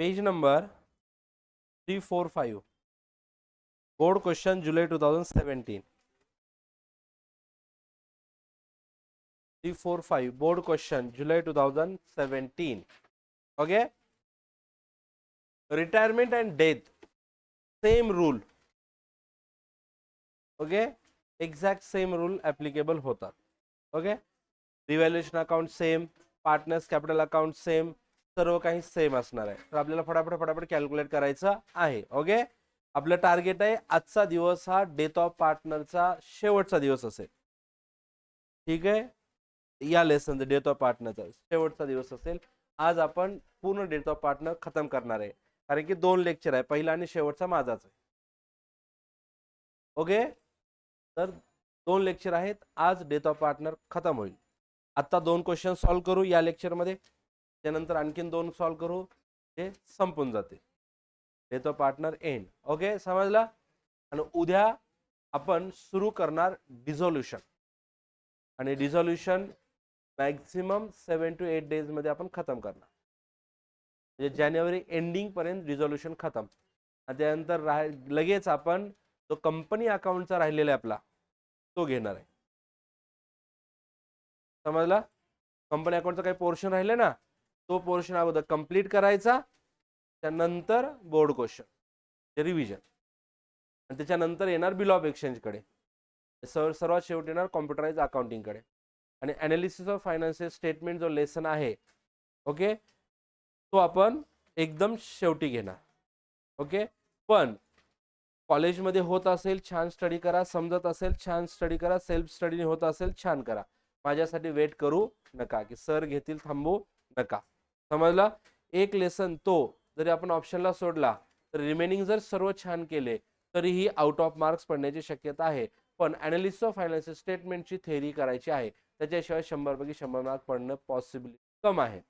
Page number 345 board question जुलै 2017 345 board question जुलै 2017 okay retirement and death same rule okay exact same rule applicable होतात okay revaluation account same partners capital account same सर्व काही same असणार आहे तर आपल्याला फटाफट कॅल्क्युलेट करायचं आहे ओके आपलं टार्गेट आहे आजचा दिवस हा डेथ ऑफ पार्टनरचा शेवटचा दिवस असेल ठीक आहे या लेसन डेथ ऑफ पार्टनरचा शेवटचा दिवस असेल आज आपण पूर्ण डेथ ऑफ पार्टनर खतम करणार आहे कारण की 2 लेक्चर आहे पहिला आणि शेवटचा माझाच आहे ओके तर 2 लेक्चर आहेत आज डेथ ऑफ पार्टनर खतम होईल आता 2 क्वेश्चन सॉल्व्ह करू या लेक्चर मध्ये त्यानंतर आणखीन 2 सॉल्व्ह करू हे संपून जाते death of partner end okay समजला आणि उद्या आपण सुरू करणार डिझोल्युशन आणि डिझोल्युशन मॅक्झिमम 7 to 8 डेज मध्ये आपण खतम करणार म्हणजे जानेवारी एंडिंग पर्यंत डिझोल्युशन खतम आणि त्यानंतर लगेच आपण तो कंपनी अकाउंटचा राहिलेला आपला तो घेणार आहे समजला कंपनी अकाउंटचा काही पोर्शन राहिले ना तो पोर्शन अगोदर कंप्लीट करायचा त्यानंतर बोर्ड क्वेश्चन रिव्हिजन आणि त्याच्यानंतर येणार बिल ऑफ एक्सचेंज कडे सर्वात शेवट येणार कॉम्प्युटराइज अकाउंटिंग कडे आणि अनालिसिस ऑफ फायनान्शियल स्टेटमेंट जो लेसन आहे ओके तो आपण एकदम शेवटी घेणार ओके पण कॉलेजमध्ये होत असेल छान स्टडी करा समजत असेल छान स्टडी करा सेल्फ स्टडी होत असेल छान करा माझ्यासाठी वेट करू नका की सर घेतील थांबू नका समजला एक लेसन तो जरी आपण ऑप्शनला सोडला तर रिमेनिंग जर सर्व छान केले तरीही आउट ऑफ मार्क्स पडण्याची शक्यता आहे पण अनालिसिस ऑफ फायनान्शियल स्टेटमेंटची थेअरी करायची आहे त्याच्याशिवाय 100 पैकी 100 मार्क पडणं पॉसिबल कम आहे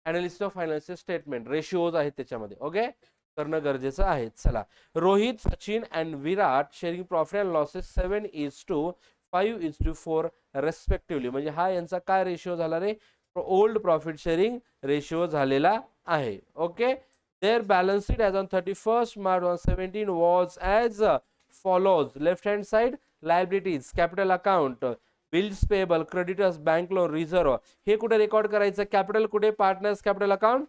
analysis of financial statement ratios आहेत त्याच्यामध्ये ओके करणं गरजेचं आहे चला Rohit Sachin and Virat sharing profit and losses 7:5:4 respectively म्हणजे हा यांचा काय रेशिओ झाला रे ओल्ड प्रॉफिट शेअरिंग रेशिओ झालेला आहे okay their balance sheet as on 31st March 2017 was as follows left hand side liabilities capital account bills payable creditors bank loan reserve हे कुठे रेकॉर्ड करायचं कॅपिटल कुठे partners capital account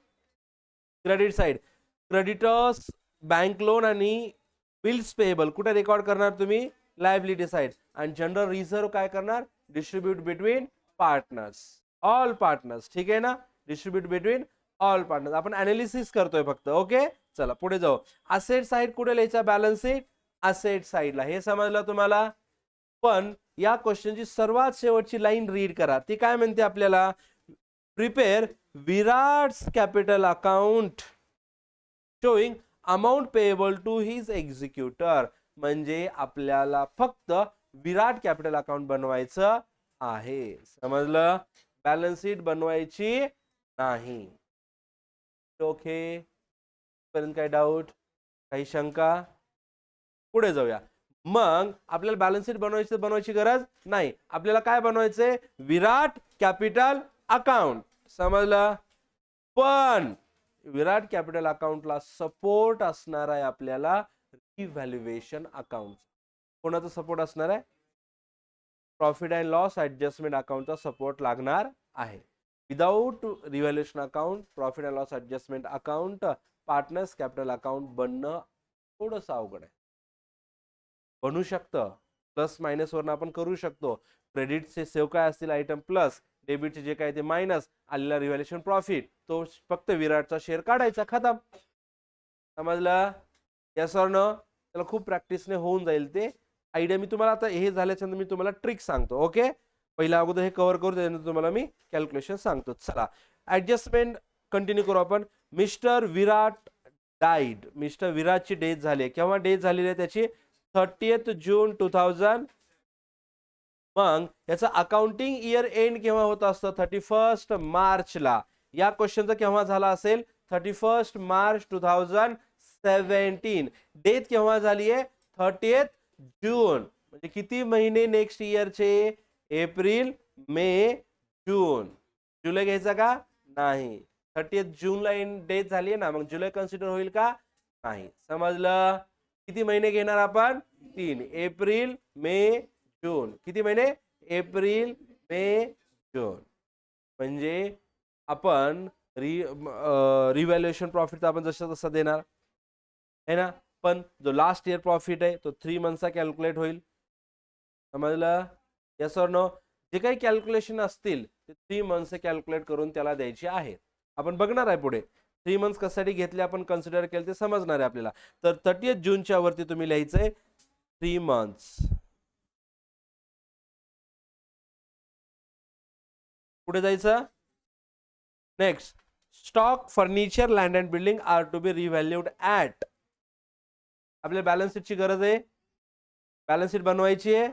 credit side creditors bank loan आणि bills payable कुठे record करणार तुम्ही liability side आणि general reserve काय करणार distribute between partners all partners ठीक आहे ना डिस्ट्रीब्यूट बिटवीन ऑल पार्टनर्स आपण अनालिसिस करतोय फक्त ओके चला पुढे जाऊ असेट साइड कुठे लिहायचा बॅलन्स शीट असेट साइडला हे समजलं तुम्हाला पण या क्वेश्चनची सर्वात शेवटची लाईन रीड करा ती काय म्हणते आपल्याला prepare Virat's capital account showing amount payable to his executor म्हणजे आपल्याला फक्त विराट कॅपिटल अकाउंट बनवायचं आहे समजलं बॅलन्स शीट बनवायची नाही ओके पर्यंत काय डाऊट काही शंका पुढे जाऊया मग आपल्याला बॅलन्स शीट बनवायची गरज नाही आपल्याला काय बनवायचंय विराट कॅपिटल अकाउंट समजलं पण विराट कॅपिटल अकाउंटला सपोर्ट असणार आहे आपल्याला रिव्हॅल्युएशन अकाउंट कोणाचा सपोर्ट असणार आहे प्रॉफिट अँड लॉस ऍडजस्टमेंट अकाउंटचा सपोर्ट लागणार आहे without revaluation account profit and loss adjustment account partners capital account बनणं थोडंसं अवघड आहे बनू शकतं प्लस मायनस वरून आपण करू शकतो क्रेडिटचे सेव काय असतील आयटम प्लस डेबिटचे जे काय ते मायनस आलेला रिव्हॅल्युएशन प्रॉफिट तो फक्त विराटचा शेअर काढायचा खतम समजलं यस ऑर नो त्याला खूप प्रॅक्टिसने होऊन जाईल ते आयडिया मी तुम्हाला आता हे झाल्याच्यानंतर मी तुम्हाला ट्रिक सांगतो ओके पहिला अगोदर हे कव्हर करू त्यानंतर तुम्हाला मी कॅल्क्युलेशन सांगतो चला ऍडजस्टमेंट कंटिन्यू करू आपण मिस्टर विराट डाईड मिस्टर विराटची डेथ झाली केव्हा डेथ झालेली आहे त्याची 30th June 2000 मग याचा अकाउंटिंग इयर एंड केव्हा होत असतं 31st March ला या क्वेश्चनचा केव्हा झाला असेल 31st March 2017 डेथ केव्हा झाली आहे 30th June म्हणजे किती महिने नेक्स्ट इयरचे एप्रिल मे जून जुलै घ्यायचा का नाही 30 जूनला डेट झाली आहे ना, मग जुलै कन्सिडर होईल का? नाही. समजलं? किती महिने घेणार आपण? 3. एप्रिल, मे, जून. किती महिने? एप्रिल, मे, जून. म्हणजे आपण रिव्हॅल्युएशन प्रॉफिट आपण जसं तसं देणार है ना, पण जो लास्ट इयर प्रॉफिट आहे तो 3 मंथचा कॅल्क्युलेट होईल. समजलं? Yes or no? जे काही कॅल्क्युलेशन असतील ते 3 मंथचे कॅल्क्युलेट करून त्याला द्यायचे आहे. आपण बघणार आहे पुढे 3 मंथ्स कशासाठी घेतले आपण कन्सिडर केले ते समजणार आहे आपल्याला. तर 30 जूनच्या वरती तुम्ही लिहायचंय 3 मंथ्स. पुढे जायचं. Next, stock, furniture, land and building are to be revalued at. आपल्याला बॅलन्स शीटची गरज आहे, बॅलन्स शीट बनवायची आहे.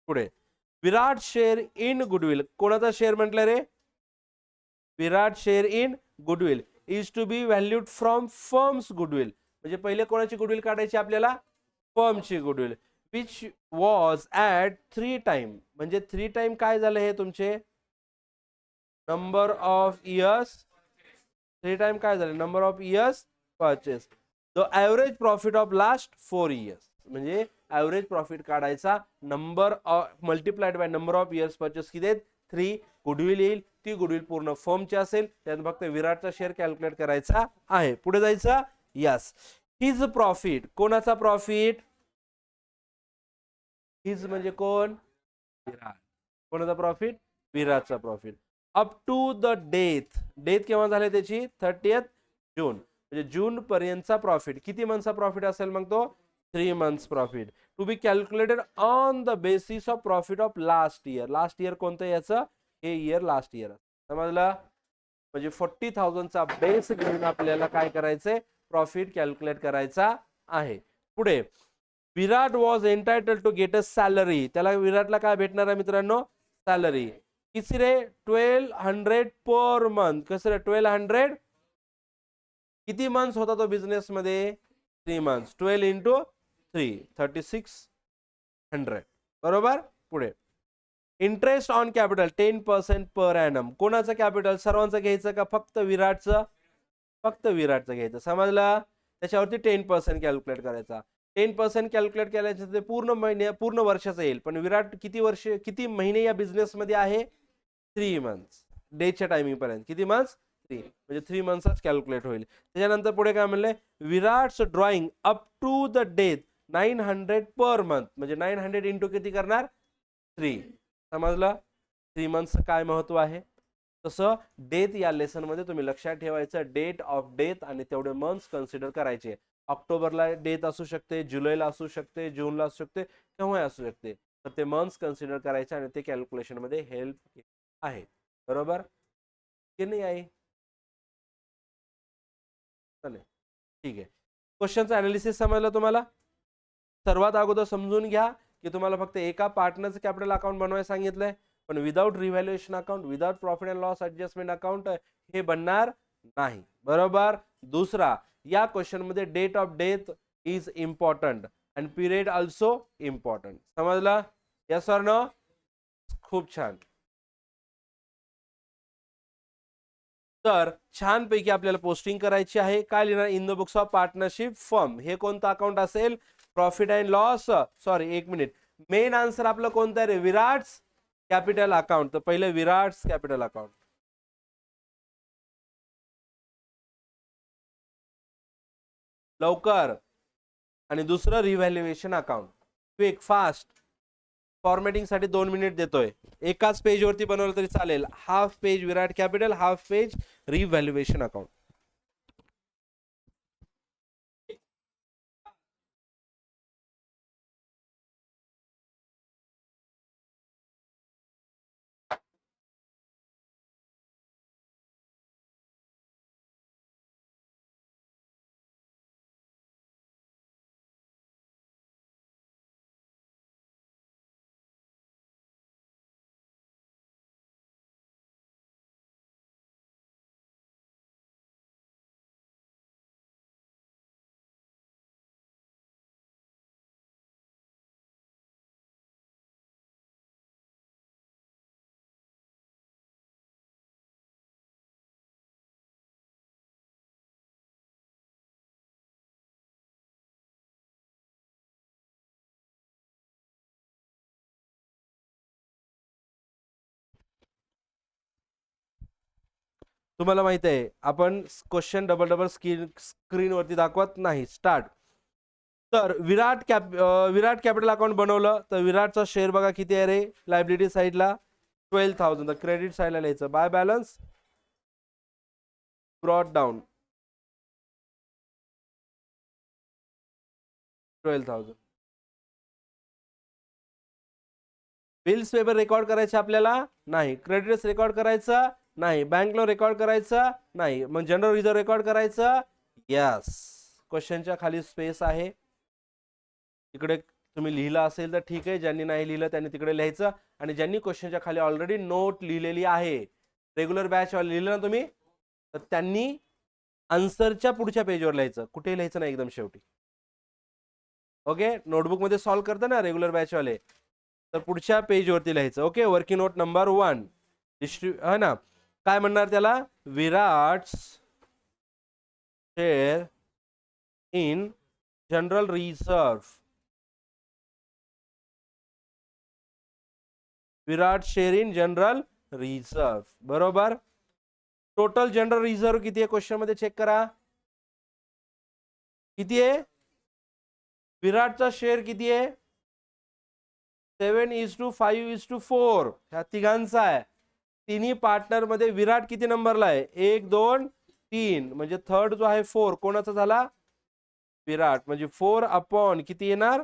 पुढे विराट शेअर इन गुडविल. कोणाचा शेअर म्हटलं रे? Virat share in goodwill is to be valued from firm's goodwill. म्हणजे पहिले कोणाची गुडविल काढायची आपल्याला? फर्मची goodwill. Which was at 3 time. म्हणजे 3 टाइम काय झालं हे तुमचे? Number of years. 3 टाइम काय झाले? Number of years purchase. The average profit of last 4 years. म्हणजे ऍव्हरेज प्रॉफिट काढायचा, number of multiplied by number of years purchase किती आहेत? 3. गुडविल येईल, ती गुडविल पूर्ण फर्मची असेल, त्यात फक्त विराटचा शेअर कॅल्क्युलेट करायचा आहे. पुढे जायचं. यस. His profit. कोणाचा प्रॉफिट? हिज म्हणजे कोण? विराट. कोणाचा प्रॉफिट? विराटचा profit. Up to the death. Death केव्हा झाले त्याची? 30 जून. म्हणजे जून पर्यंतचा प्रॉफिट. किती मंथचा प्रॉफिट असेल मग तो? 3 months profit. To be calculated on the basis of profit of last year. Last year कोणतं याचं? हे इयर लास्ट इयर. समजलं? म्हणजे 40,000चा बेस घेऊन आपल्याला काय करायचंय? प्रॉफिट कॅल्क्युलेट करायचा आहे. पुढे Virat was entitled to get a salary. त्याला विराटला काय भेटणार आहे मित्रांनो? सॅलरी. किती रे? 1200 पर मंथ. कसं रे? 1200. किती मंथ्स होता तो बिझनेस मध्ये? 3 मंथ्स. 12 इंटू 3 3600. बरोबर. पुढे interest on capital 10% per annum. कोणाचं कॅपिटल? सर्वांचं घ्यायचं का फक्त विराटचं? फक्त विराटचं घ्यायचं. समजलं? त्याच्यावरती 10% कॅल्क्युलेट करायचा. 10% कॅल्क्युलेट केल्याचं ते पूर्ण वर्षाचं येईल. पण विराट किती महिने या बिझनेस मध्ये आहे? 3 मंथ्स. डेच्या टायमिंग पर्यंत किती मंथ्स? 3. म्हणजे 3 मंथ्सच कॅल्क्युलेट होईल. त्याच्यानंतर पुढे काय म्हणलंय? Virat's drawing up to the death 900 per month. म्हणजे 900 इंटू किती करणार? 3. समजलं? 3 मंथचं काय महत्व आहे? तसं डेट या लेसन मध्ये तुम्ही लक्षात ठेवायचं, डेट ऑफ डेथ आणि तेवढे मंथ्स कन्सिडर करायचे. ऑक्टोबरला डेट असू शकते, जुलैला असू शकते, जूनला असू शकते, केव्हा असू शकते. तर ते मंथ्स कन्सिडर करायचे आणि ते कॅल्क्युलेशन मध्ये हेल्प आहे. बरोबर की नाही आहे? चालेल, ठीक आहे. क्वेश्चनचं अनालिसिस समजलं तुम्हाला? सर्वात अगोदर समजून घ्या की तुम्हाला फक्त एका पार्टनरचं कॅपिटल अकाउंट बनवायला सांगितलंय, पण without revaluation account, without profit and loss adjustment account हे बनणार नाही. बरोबर. दुसरा, या क्वेश्चन मध्ये date of death is important and period also important. समजलं? Yes or no? खूप छान. तर छानपैकी आपल्याला पोस्टिंग करायची आहे. काय लिहिणार? In the books of partnership firm. हे कोणतं अकाउंट असेल? Profit and loss. सॉरी, एक मिनिट. मेन आन्सर आपलं कोणतं आहे रे? Virat's capital account. तर पहिलं विराट्स कॅपिटल अकाउंट. लवकर. आणि दुसरं revaluation account. Quick, fast. Formatting साठी 2 मिनिट देतोय. एकाच पेज वरती बनवलं तरी चालेल. Half page Virat capital, half page revaluation account. तुम्हाला माहित आहे आपण क्वेश्चन डबल स्क्रीन वरती दाखवत नाही. स्टार्ट. तर विराट कॅपिटल अकाउंट बनवलं तर विराटचा शेअर बघा किती आहे रे लायबिलिटी साईडला 12,000. तर क्रेडिट साईडला लिहायचं by balance brought down 12,000. Bills payable record करायचे आपल्याला नाही, क्रेडिट्स रेकॉर्ड करायचं नाही, बँक लोन रेकॉर्ड करायचं नाही, मग जनरल रिझर्व रेकॉर्ड करायचं. यस. क्वेश्चनच्या खाली स्पेस आहे, इकडे तुम्ही लिहिलं असेल तर ठीक आहे, ज्यांनी नाही लिहिलं त्यांनी तिकडे लिहायचं. आणि ज्यांनी क्वेश्चनच्या खाली ऑलरेडी नोट लिहिलेली आहे, रेग्युलर बॅच लिहिलं ना तुम्ही, तर त्यांनी आन्सरच्या पुढच्या पेजवर लिहायचं, कुठे लिहायचं नाही, एकदम शेवटी. ओके, नोटबुक मध्ये सॉल्व्ह करता ना रेग्युलर बॅच वाले, तर पुढच्या पेजवरती लिहायचं. ओके, वर्किंग नोट नंबर 1 है ना. काय म्हणणार त्याला, Virat share in general reserve, Virat share in general reserve. बरोबर. टोटल जनरल रिझर्व किती आहे क्वेश्चन मध्ये चेक करा, किती आहे. विराटचा शेअर किती आहे, 7:5:4 ह्या तिघांचा आहे. तिन्ही पार्टनर मध्ये विराट किती नंबरला आहे, 1 2 3, म्हणजे थर्ड जो आहे 4 कोणाचा झाला, विराट. म्हणजे 4 अपॉन किती येणार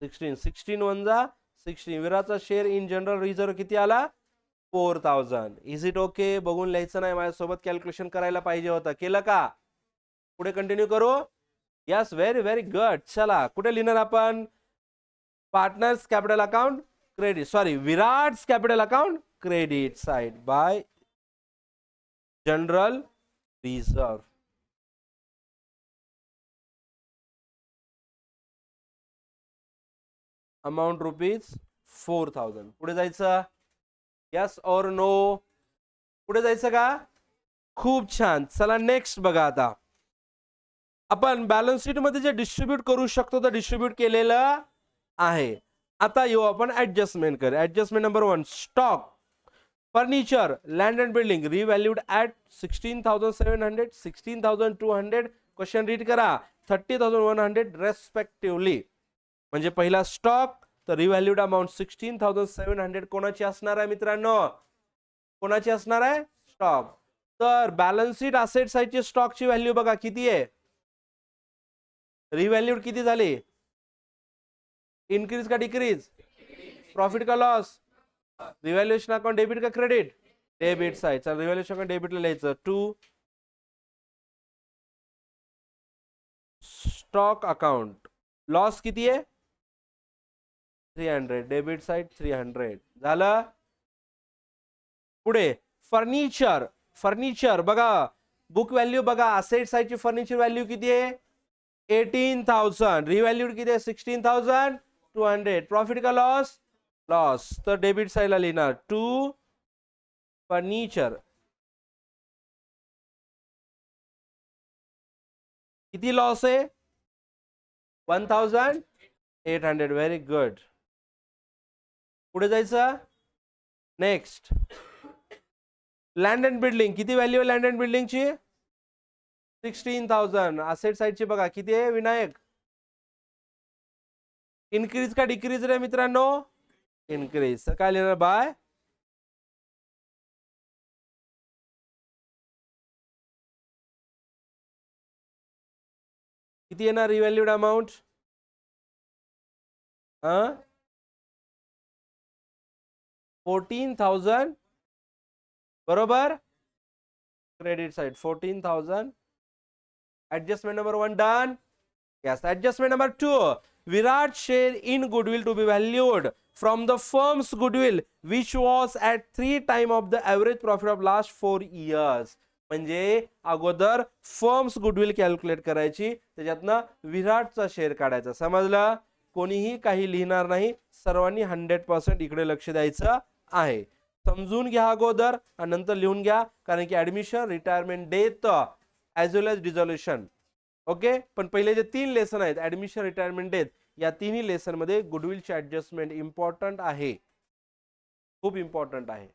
16, 16 1 जा 16. विराटचा शेअर इन जनरल रिझर्व किती आला 4,000. Is it okay. बघून लिहायचं नाही, माझ्यासोबत कॅल्क्युलेशन करायला पाहिजे होतं, केलं का. पुढे कंटिन्यू करू. Yes, very very good. चला कुठे लिहिणार आपण, partners capital account credit, sorry Virat's capital account credit side by general reserve. Amount ₹4,000. पुढे जायचं, यस और नो, पुढे जायचं का. खूप छान. चला नेक्स्ट बघा. आता आपण बॅलन्स शीट मध्ये जे डिस्ट्रीब्यूट करू शकतो तर डिस्ट्रीब्यूट केलेलं आहे. आता येऊ आपण ऍडजस्टमेंट कर. Adjustment number 1, stock furniture land and building revalued at 16,700 16,200. Question read करा, 30,100 रेस्पेक्टिव्हली. म्हणजे पहिला स्टॉक तर रिव्हॅल्यूड अमाऊंट 16,700 कोणाची असणार आहे मित्रांनो, कोणाची असणार आहे, स्टॉक. तर बॅलन्स शीट असेट साइडची स्टॉकची व्हॅल्यू बघा किती आहे, रिव्हॅल्यूड किती झाली, इनक्रीज का डिक्रीज, प्रॉफिट का लॉस, रिव्हॅल्युएशन अकाउंट डेबिट का क्रेडिट, डेबिट साइड. चल रिव्हॅल्युएशन अकाउंट डेबिटला लिहायचं 2 स्टॉक अकाउंट. लॉस किती आहे 300, डेबिट साइड 300 झालं. पुढे फर्निचर, फर्निचर बघा बुक व्हॅल्यू बघा, असेट साइडची फर्निचर व्हॅल्यू किती आहे 18,000, रिव्हॅल्यूड किती आहे 16,200, प्रॉफिट का लॉस, लॉस. तर डेबिट साइडला लिहिणार 2 फर्निचर. किती लॉस आहे 1,800. Very good. पुढे जायचं नेक्स्ट, लँड अँड बिल्डिंग किती व्हॅल्यू आहे लँड अँड बिल्डिंगची 16,000. असेट साइडची बघा किती आहे विनायक, इनक्रीज का डिक्रीज रे मित्रांनो, इनक्रीज. तर काय लिहिणार बाय किती येणार रिव्हॅल्यूड अमाऊंट 14,000 बरोबर, credit side 14,000. Adjustment number 1 done. Yes, adjustment number 2. Virat share in goodwill to be valued from the firm's goodwill which was at 3 times of the average profit of last 4 years. म्हणजे अगोदर firms goodwill calculate करायची, त्याच्यातनं विराटचा share काढायचा. समजलं. कोणीही काही लिहिणार नाही, सर्वांनी 100% इकडे लक्ष द्यायचं आहे. समजून घ्या अगोदर आणि नंतर लिहून घ्या, कारण की ऍडमिशन, रिटायरमेंट डेट ऍज वेल एज डिझोल्युशन. ओके. पण पहिले जे 3 लेसन आहेत ऍडमिशन, रिटायरमेंट डेथ, या तिन्ही लेसन मध्ये गुडविलची ऍडजस्टमेंट इम्पॉर्टंट आहे, खूप इम्पॉर्टंट आहे.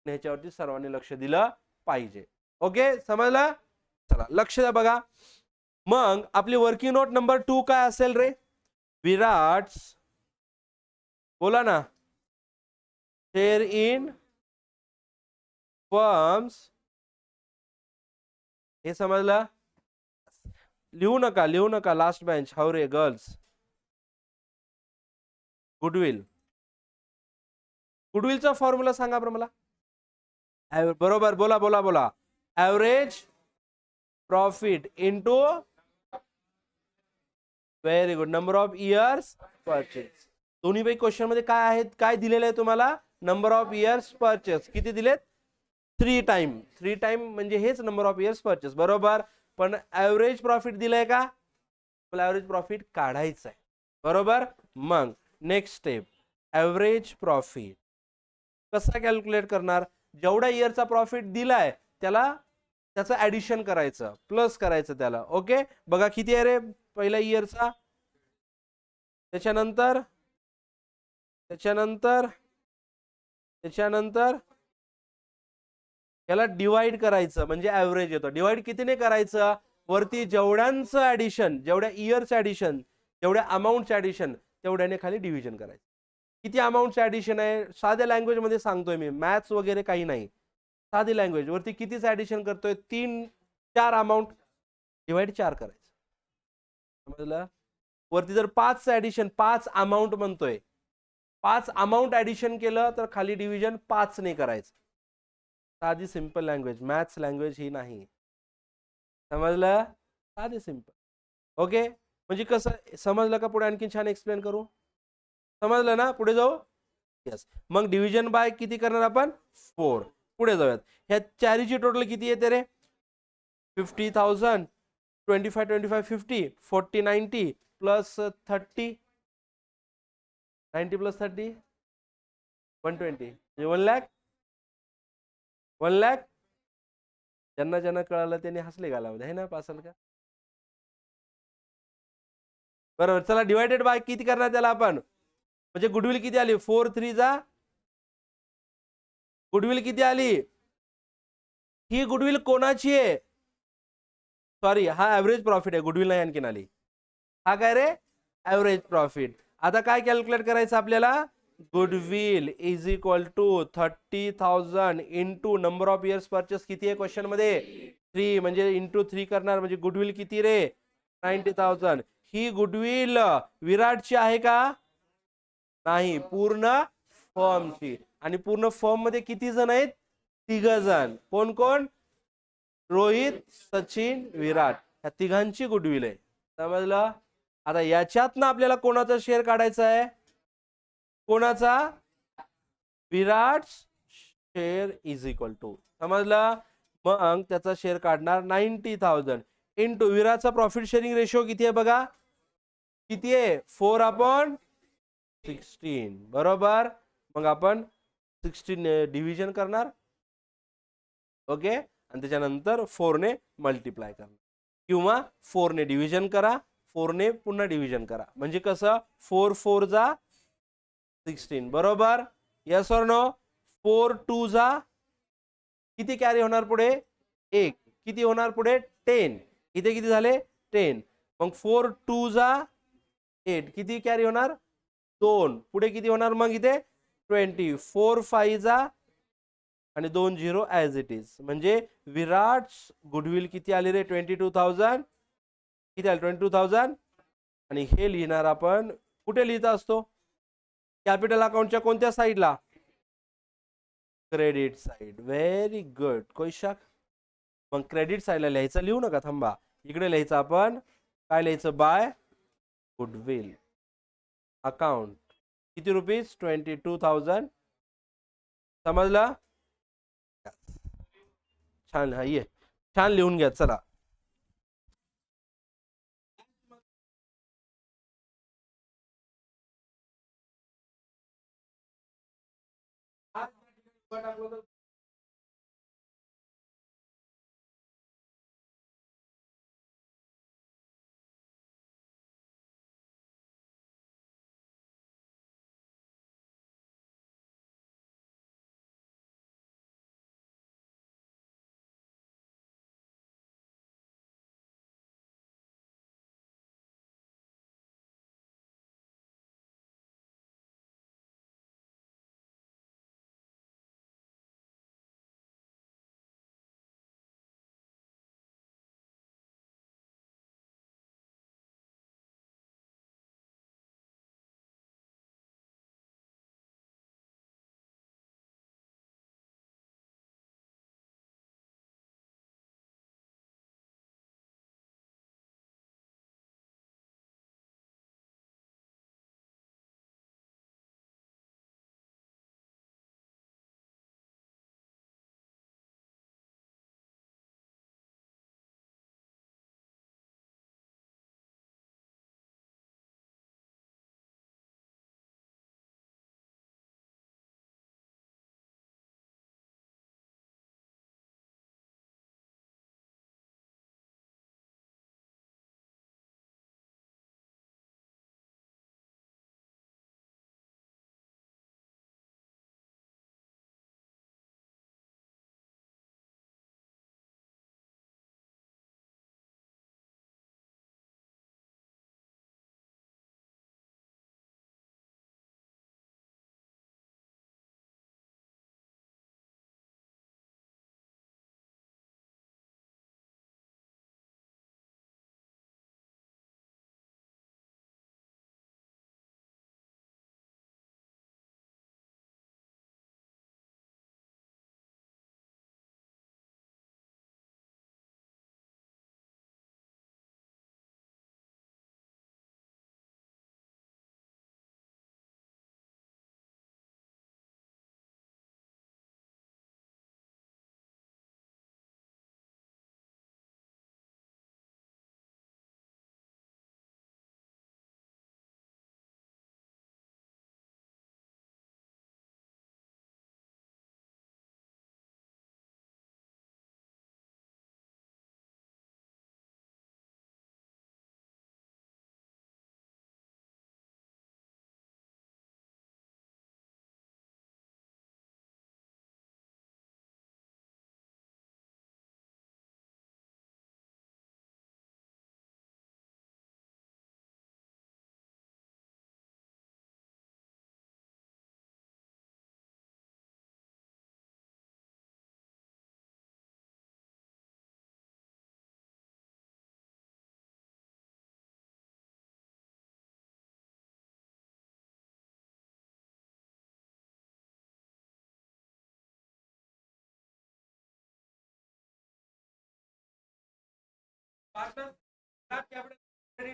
ह्याच्यावरती सर्वांनी लक्ष दिलं पाहिजे. ओके, समजलं? चला लक्ष द्या बघा. मग आपली वर्किंग नोट नंबर 2 काय असेल रे? विराट बोला ना. शेअर इन फर्म्स, हे समजलं? लिहू नका लास्ट बेंच. हावरे गर्ल्स. गुडविलचा फॉर्म्युला सांगा बरं मला. बरोबर, बोला. Average profit into, very good, number of years purchase. दोन्ही पैकी क्वेश्चन मध्ये काय आहेत, काय दिलेलं आहे तुम्हाला? Number of years purchase. किती दिलेत? 3 टाइम. 3 टाइम म्हणजे हेच नंबर ऑफ इयर्स परचेस, बरोबर. पण ऍव्हरेज प्रॉफिट दिलंय का? मला ऍव्हरेज प्रॉफिट काढायचं आहे, बरोबर. मग नेक्स्ट स्टेप, ऍव्हरेज प्रॉफिट कसा कॅल्क्युलेट करणार? जेवढ्या इयरचा प्रॉफिट दिलाय त्याला त्याचं ऍडिशन करायचं, प्लस करायचं त्याला. ओके, बघा किती आहे रे पहिल्या इयरचा, त्याच्यानंतर याला डिवाइड करायचं म्हणजे ऍव्हरेज येतो. डिवाइड कितीने करायचं? वरती जेवढ्यांचं ऍडिशन, जेवढ्या इयरचं ऍडिशन, जेवढ्या अमाऊंटचं ऍडिशन, तेवढ्याने खाली डिव्हिजन करायचं. किती अमाऊंटचं ऍडिशन आहे? साध्या लँग्वेज मध्ये सांगतोय मी, मॅथ्स वगैरे काही नाही. साधी लँग्वेज वरती कितीच ऍडिशन करतोय? 4 अमाऊंट, डिवाइड 4 करायचं. समजलं? वरती जर 5 ऍडिशन, 5 अमाऊंट म्हणतोय, 5 अमाऊंट ऍडिशन केलं तर खाली डिव्हिजन 5 ने करायचं. साधी सिंपल लँग्वेज, मॅथ्स लँग्वेज ही नाही. समजलं? साधी सिंपल. ओके, म्हणजे कसं समजलं का? पुढे आणखी छान एक्सप्लेन करू. समजलं ना? पुढे जाऊ. यस. मग डिव्हिजन बाय किती करणार आपण? 4. पुढे जाऊयात. ह्या चारीची टोटल किती येते रे? 50,000, 25 50, 40 90 प्लस 30, 90 प्लस 30 120, 1 लाख. 1 लाख. ज्यांना कळालं त्यांनी हसले गालामध्ये, आहे ना पासल का? बरोबर. चला डिवायडेड बाय किती करणार त्याला आपण? म्हणजे गुडविल किती आली? 4 3 जा गुडविल किती आली? ही गुडविल कोणाची आहे? सॉरी, हा ऍव्हरेज प्रॉफिट आहे, गुडविल नाही आणखीन आली. हा काय रे? Average profit. आता काय कॅल्क्युलेट करायचं आपल्याला? Goodwill is equal to 30,000 into number of years purchase किती आहे क्वेश्चन मध्ये? 3, म्हणजे इंटू 3 करणार, म्हणजे गुडविल किती रे? 90,000. ही गुडविल विराटची आहे का? नाही, पूर्ण फर्मची. आणि पूर्ण फर्म मध्ये किती जण आहेत? 3 जण. कोण कोण? रोहित, सचिन, विराट. या तिघांची गुडविल आहे. समजलं? आता याच्यातनं आपल्याला कोणाचा शेअर काढायचा आहे? कोणाचा? विराट शेअर इज इक्वल टू, समजलं? मग त्याचा शेअर काढणार 90,000 इंटू विराटचा प्रॉफिट शेअरिंग रेशो किती आहे बघा? किती आहे? 4/16, बरोबर. मग आपण 16 डिव्हिजन करणार. ओके, आणि त्याच्यानंतर 4 ने मल्टिप्लाय करणार, किंवा 4 ने डिव्हिजन करा, 4 ने पुन्हा डिव्हिजन करा. म्हणजे कसं? 4 4 जा 16, बरोबर. Yes or no? 4 2 जा किती कॅरी होणार पुढे? 1. किती होणार पुढे? 10. इथे किती झाले? 10. मग 4 2 जा 8, किती कॅरी होणार? 2. पुढे किती होणार मग इथे? 20. 4 5 जा आणि 2 0 ऍज इट इज. म्हणजे विराट गुडविल किती आली रे? 22,000. किती आले? 22,000. आणि हे लिहिणार आपण कुठे लिहित असतो? कॅपिटल अकाउंटच्या कोणत्या साईडला? Credit side. व्हेरी गुड कोयशाक. मग क्रेडिट साइडला लिहायचं, लिहू नका, थांबा. इकडे लिहायचं आपण, काय लिहायचं? By goodwill account. किती रुपीज? 22,000. समजलं? छान. हा ये, छान लिहून घ्या. चला.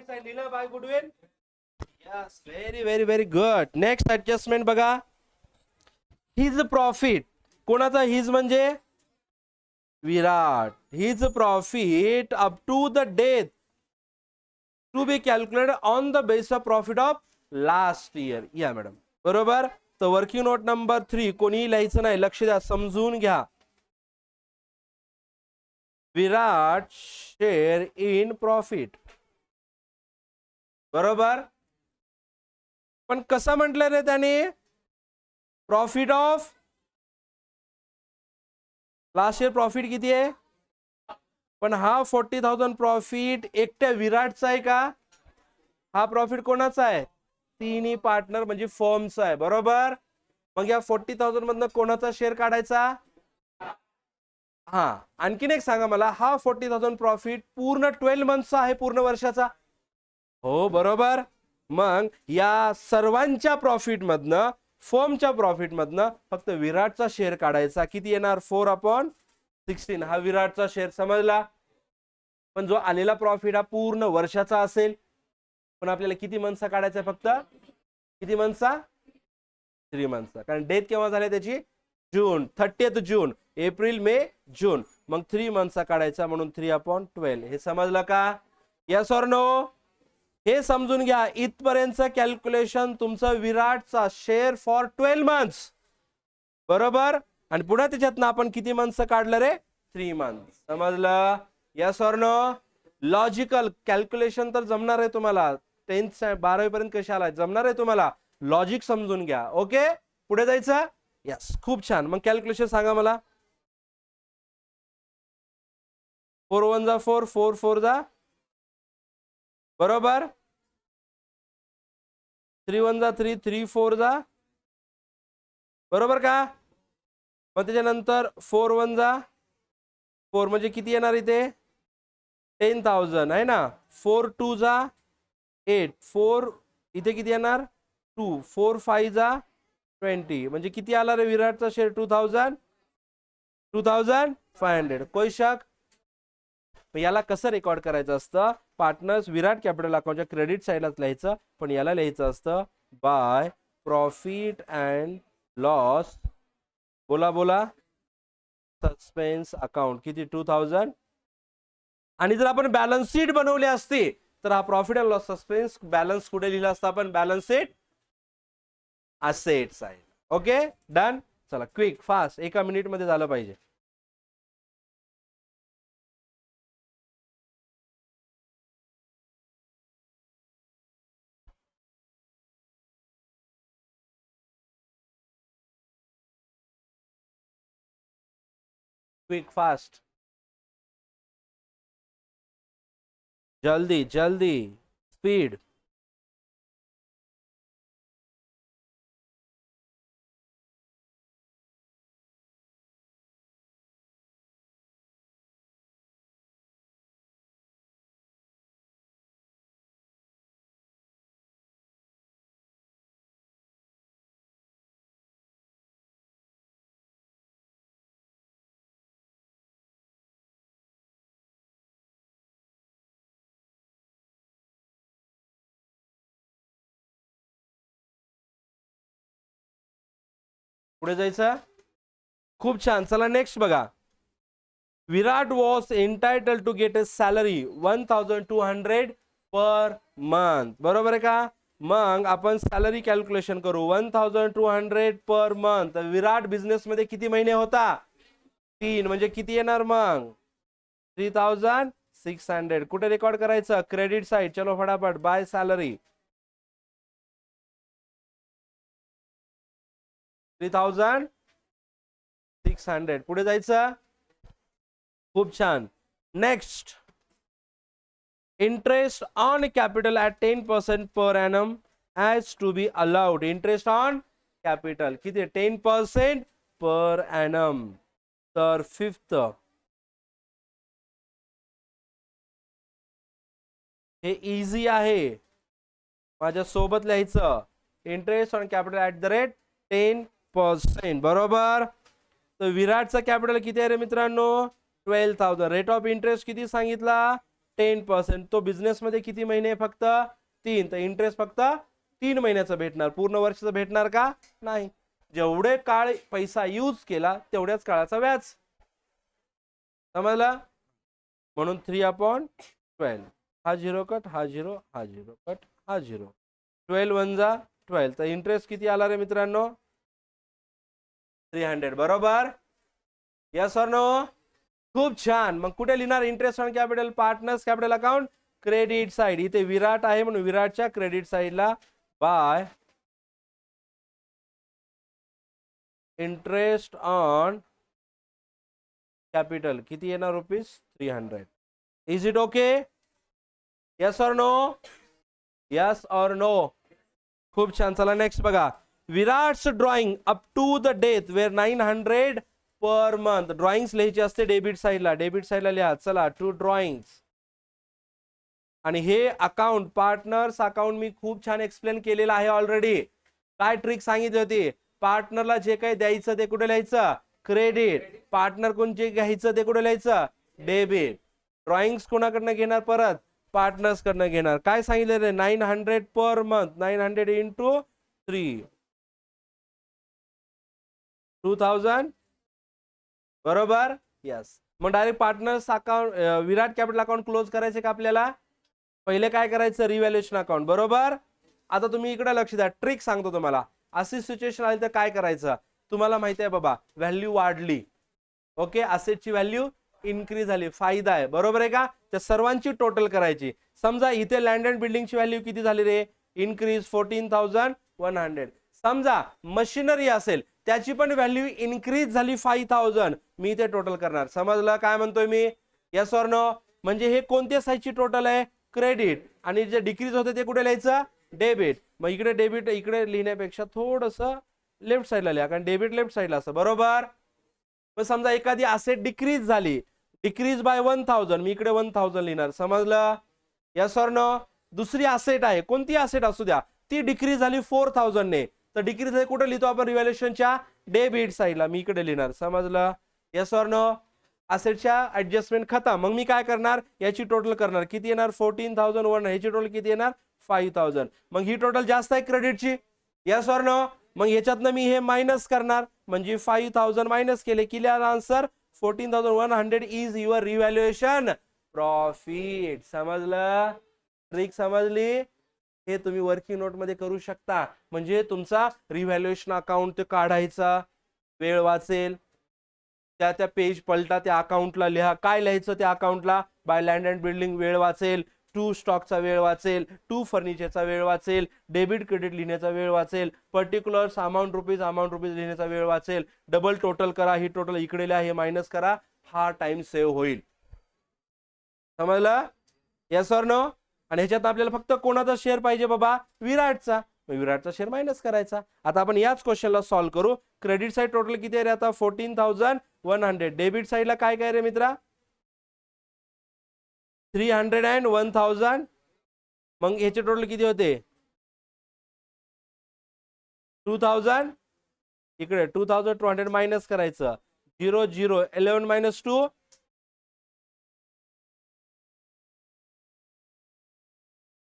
लिहिलं by goodwill. Yes, very very very good. Next adjustment बघा. His profit. कोणाचा हिज म्हणजे Virat. His profit up to the death to be calculated on the base of profit of last year. या मॅडम बरोबर. तर वर्किंग नोट नंबर 3 कोणीही लिहायचं नाही, लक्ष द्या, समजून घ्या. विराट शेअर इन प्रॉफिट. बरोबर. पण कसं म्हटलं रे त्याने, profit of last year. Profit किती आहे, पण हा 40,000 प्रॉफिट एकट्या विराटचा आहे का, हा प्रॉफिट कोणाचा आहे, तिन्ही पार्टनर म्हणजे फर्मचा आहे. बरोबर. मग या 40,000 मधनं कोणाचा शेअर काढायचा. हा, आणखीन एक सांगा मला, हा 40,000 प्रॉफिट पूर्ण 12 मंथचा आहे, पूर्ण वर्षाचा. हो बरोबर. मग या सर्वांच्या प्रॉफिट मधनं, फर्मच्या प्रॉफिट मधनं फक्त विराटचा शेअर काढायचा. किती येणार, 4/16. हा विराटचा शेअर. समजला. पण जो आलेला प्रॉफिट हा पूर्ण वर्षाचा असेल, पण आपल्याला किती मंथचा काढायचा, फक्त किती मंथचा, 3 मंथचा. कारण डेट केव्हा झाली त्याची, जून, 30 जून. एप्रिल, मे, जून. मग 3 मंथचा काढायचा, म्हणून 3/12. हे समजलं का. Yes or no. हे समजून घ्या. इथपर्यंत कॅल्क्युलेशन तुमचं विराटचा शेअर फॉर 12 मंथ्स. बरोबर. आणि पुन्हा त्याच्यातनं आपण किती मंथचं काढलं रे, 3 मंथ. समजलं. Yes or no. Logical calculation तर जमणार आहे तुम्हाला. 10th 12वी पर्यंत कशाला जमणार आहे तुम्हाला. लॉजिक समजून घ्या. ओके, पुढे जायचं. यस, खूप छान. मग कॅल्क्युलेशन सांगा मला. 4 1 जा 4, 4 4 जा, बरोबर. 3 1 जा 3, 3 4 जा, बरोबर का. मग त्याच्यानंतर 4 1 जा 4 म्हणजे किती येणार इथे, 10,000 आहे ना. 4 2 जा 8, 4 इथे किती येणार 2, 4 5 जा 20 म्हणजे किती आला रे विराटचा शेअर, 2,500. कोई शक. याला कसं रेकॉर्ड करायचं असतं, पार्टनर्स विराट कॅपिटल अकाउंटच्या क्रेडिट साईडलाच लिहायचं, पण याला लिहायचं असतं बाय प्रॉफिट अँड लॉस. बोला बोला. Suspense account. किती, 2,000. आणि जर आपण बॅलन्स शीट बनवली असती तर हा profit and loss suspense balance कुठे लिहिला असता आपण, balance sheet asset side. Okay, done. चला क्विक फास्ट, 1 मिनिट मध्ये झालं पाहिजे. क्विक फास्ट, जल्दी जल्दी, स्पीड. पुढे जायचं. खूप छान. चला नेक्स्ट बघा. Virat was entitled to get a salary 1,200 per month. बरोबर आहे का. मग आपण सॅलरी कॅल्क्युलेशन करू. 1,200 पर मंथ. विराट बिझनेस मध्ये किती महिने होता, 3. म्हणजे किती येणार मग, 3,600. कुठे रेकॉर्ड करायचं, क्रेडिट साइड. चलो फटाफट, बाय सॅलरी 3,600. पुढे जायचं. खूप छान. Next, interest on capital at 10% per annum as to be allowed. Interest on capital किती, 10% पर एनम. तर 5th, हे इझी आहे, माझ्या सोबत लिहायचं. Interest on capital at the rate 10%. बरोबर. तर विराटचं कॅपिटल किती आहे रे मित्रांनो, 12,000. रेट ऑफ इंटरेस्ट किती सांगितला, 10%. तो बिझनेस मध्ये किती महिने फक्त 3, तर इंटरेस्ट फक्त 3 महिन्याचं भेटणार, पूर्ण वर्षाचं भेटणार का नाही. जेवढे काळ पैसा यूज केला तेवढ्याच काळाचा व्याज. समजला. म्हणून 3/12. हा 0 कट, हा 0, हा 0 कट, हा 0. 12 1 जा 12. तर इंटरेस्ट किती आला रे मित्रांनो 300. बरोबर. Yes or no. खूप छान. मग कुठे लिहिणार interest on capital partners capital account credit side. इथे विराट आहे म्हणून विराटच्या क्रेडिट साइडला बाय इंटरेस्ट ऑन कॅपिटल किती येणार ₹300. Is it okay. Yes or no. Yes or no. खूप छान. चला नेक्स्ट बघा. Virat's drawing up to the date were 900 per month. Drawings लिहायची असते डेबिट साइडला. डेबिट साइडला लिहा. चला टू ड्रॉइंग्स. आणि हे अकाउंट पार्टनर्स अकाउंट मी खूप छान एक्सप्लेन केलेलं आहे ऑलरेडी. काय ट्रिक सांगितली होती. पार्टनरला जे काही द्यायचं ते कुठे लिहायचं क्रेडिट. पार्टनर कोण जे घ्यायचं ते कुठे लिहायचं डेबिट. ड्रॉइंग्स कोणाकडनं घेणार परत पार्टनर्स कडनं घेणार. काय सांगितलं रे 900 पर मंथ. 900 इंटू 3 2000. बरोबर. यस. मग डायरेक्ट पार्टनर्स अकाउंट विराट कॅपिटल अकाउंट क्लोज करायचे का आपल्याला. पहिले काय करायचं रिव्हॅल्युएशन अकाउंट. बरोबर. आता तुम्ही इकडे लक्ष द्या. ट्रिक सांगतो तुम्हाला. अशी सिच्युएशन आली तर काय करायचं. तुम्हाला माहिती आहे बाबा व्हॅल्यू वाढली. ओके. असेटची व्हॅल्यू इन्क्रीज झाली. फायदा आहे. बरोबर आहे का. त्या सर्वांची टोटल करायची. समजा इथे लँड अँड बिल्डिंगची व्हॅल्यू किती झाली रे इन्क्रीज 14,100. समजा मशिनरी असेल त्याची पण व्हॅल्यू इन्क्रीज झाली 5,000. मी इथे टोटल करणार. समजलं काय म्हणतोय मी. Yes or no. म्हणजे हे कोणत्या साईजची टोटल आहे क्रेडिट. आणि जे डिक्रीज होते ते कुठे लिहायचं डेबिट. मग इकडे डेबिट इकडे लिहिण्यापेक्षा थोडस लेफ्ट साईडला लिहा कारण डेबिट लेफ्ट साईडला असं. बरोबर. मग समजा एखादी असेट डिक्रीज झाली डिक्रीज बाय 1000 मी इकडे 1000 लिहिणार. समजलं. Yes or no. दुसरी असेट आहे कोणती असेट असू द्या ती डिक्रीज झाली 4000 ने तर डिक्रीज झाली कुठे लिहितो आपण रिव्हॅल्युएशनच्या डेबिट साईडला. मी इकडे लिहिणार. समजलं. Yes or no. असेटच्या ऍडजस्टमेंट खतम. मग मी काय करणार याची टोटल करणार. किती येणार 14,100. ह्याची टोटल किती येणार 5,000. मग ही टोटल जास्त आहे क्रेडिटची. Yes or no. मग ह्याच्यातनं मी हे मायनस करणार म्हणजे 5,000 मायनस केले clear answer 14,100 is your revaluation profit. समजलं. ट्रिक समजली. हे तुम्ही वर्किंग नोट मध्ये करू शकता. म्हणजे तुमचा रिव्हॅल्युएशन अकाउंट ते काढायचा वेळ वाचेल. त्या पेज पलटा त्या अकाउंटला लिहा. काय लिहायचं त्या अकाउंटला बाय लँड अँड बिल्डिंग वेळ वाचेल. टू स्टॉकचा वेळ वाचेल. टू फर्निचरचा वेळ वाचेल. डेबिट क्रेडिट लिहिण्याचा वेळ वाचेल. पर्टिक्युलर अमाऊंट रुपीज लिहिण्याचा वेळ वाचेल. डबल टोटल करा. ही टोटल इकडे लिहा हे मायनस करा. हा टाइम सेव्ह होईल. समजलं. Yes or no. आणि ह्याच्यात आपल्याला फक्त कोणाचा शेअर पाहिजे बाबा विराटचा. विराटचा शेअर मायनस करायचा. आता आपण याच क्वेश्चनला सॉल्व्ह करू. क्रेडिट साइड टोटल किती आहे रे आता 14,100. डेबिट साइडला काय काय रे मित्रा 300 and 1000. मग ह्याचे टोटल किती होते 2000. इकडे 2200 मायनस करायचं 0 0 11 मायनस 2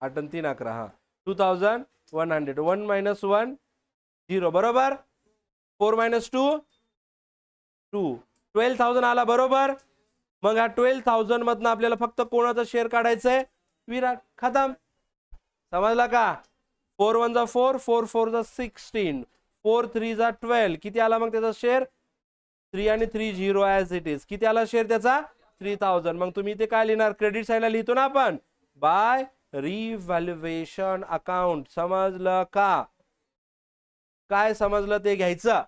8 आणि 3 11. हा 2100. 1 मायनस 1 0. बरोबर. 4 मायनस 2 2. 12,000 आला. बरोबर. मग हा 12,000 मधनं आपल्याला फक्त कोणाचा शेअर काढायचंय विराट. खतम. समजला का. 4 1 जा 4 4 4 जा 16 4 3 जा 12. किती आला मग त्याचा शेअर 3 आणि 3 0 ऍज इट इज. किती आला शेअर त्याचा 3000. मग तुम्ही इथे काय लिहिणार क्रेडिट साइडला लिहितो ना आपण बाय रिव्हॅल्युएशन अकाउंट. समजलं का. काय समजलं ते घ्यायचं.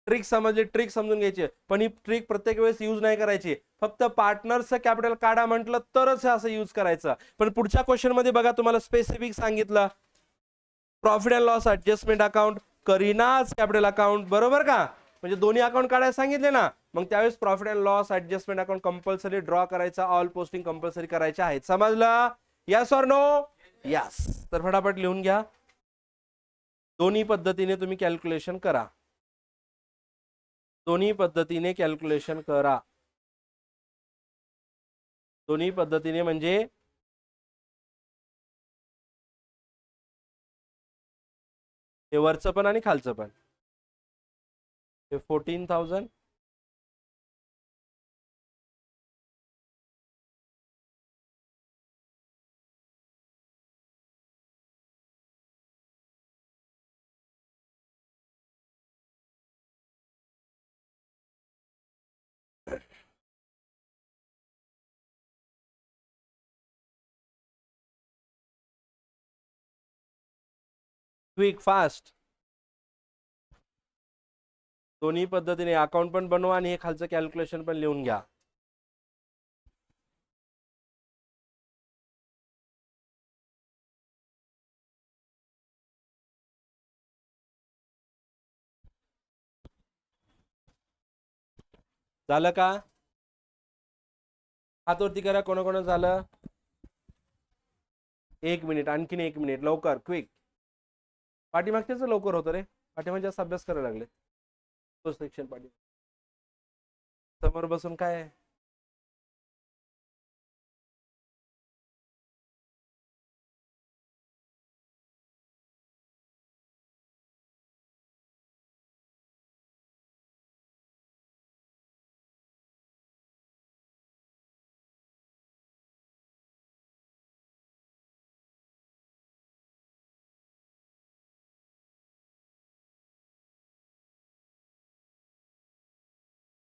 ट्रिक समजली. ट्रिक समजून घ्यायची. पण ही ट्रिक प्रत्येक वेळेस यूज नाही करायची. फक्त पार्टनरचं कॅपिटल काढा म्हटलं तरच असं यूज करायचं. पण पुढच्या क्वेश्चन मध्ये बघा तुम्हाला स्पेसिफिक सांगितलं profit and loss adjustment account Kareena's capital account. बरोबर का. म्हणजे दोन्ही अकाउंट काढायला सांगितले ना. मग त्यावेळेस profit and loss adjustment account compulsory draw करायचा. ऑल पोस्टिंग कंपल्सरी करायच्या आहेत. समजलं. Yes or no. यस. तर फटाफट लिहून घ्या. दोन्ही पद्धतीने तुम्ही कॅल्क्युलेशन करा. दोन्ही पद्धतीने कॅल्क्युलेशन करा. दोन्ही पद्धतीने म्हणजे हे वरचं पण आणि खालचं पण. हे 14,000 क्विक फास्ट दोन्ही पद्धतीने अकाउंट पण बनवा आणि हे खालचं कॅल्क्युलेशन पण लिहून घ्या. झालं का? हातवरती करा कोणाकोणा झालं. 1 मिनिट, आणखीन 1 मिनिट, लवकर क्विक. पाठीमागच्याच लवकर होतं रे, पाठीमागे जास्त अभ्यास करायला लागले. तो सेक्शन पाठी समोर बसून काय.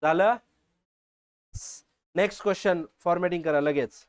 झालं. नेक्स्ट क्वेश्चन फॉर्मॅटिंग करा लगेच.